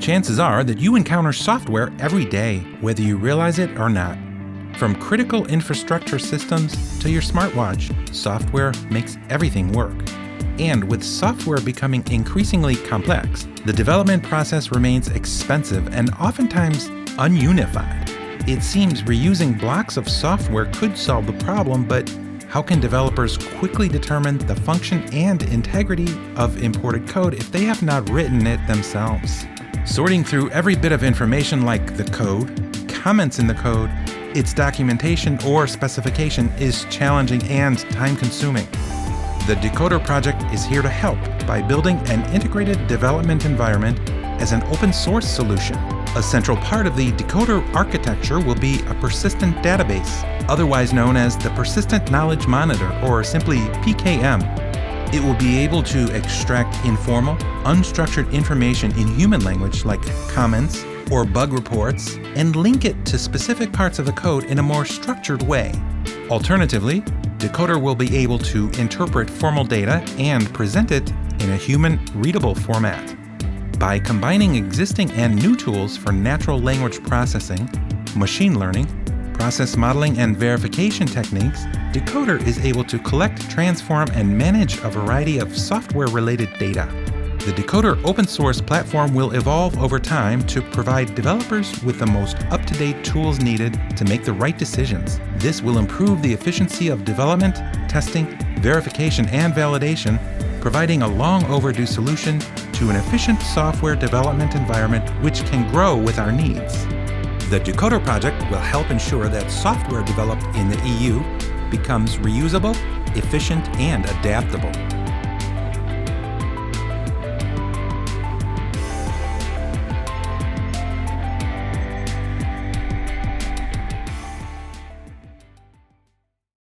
Chances are that you encounter software every day, whether you realize it or not. From critical infrastructure systems to your smartwatch, software makes everything work. And with software becoming increasingly complex, the development process remains expensive and oftentimes ununified. It seems reusing blocks of software could solve the problem, but how can developers quickly determine the function and integrity of imported code if they have not written it themselves? Sorting through every bit of information like the code, comments in the code, its documentation or specification is challenging and time-consuming. The DECODER project is here to help by building an integrated development environment as an open source solution. A central part of the DECODER architecture will be a persistent database, otherwise known as the Persistent Knowledge Monitor, or simply PKM. It will be able to extract informal, unstructured information in human language like comments or bug reports and link it to specific parts of the code in a more structured way. Alternatively, DECODER will be able to interpret formal data and present it in a human-readable format. By combining existing and new tools for natural language processing, machine learning, process modeling, and verification techniques, DECODER is able to collect, transform, and manage a variety of software-related data. The DECODER open source platform will evolve over time to provide developers with the most up-to-date tools needed to make the right decisions. This will improve the efficiency of development, testing, verification, and validation, providing a long overdue solution to an efficient software development environment which can grow with our needs. The DECODER project will help ensure that software developed in the EU becomes reusable, efficient, and adaptable.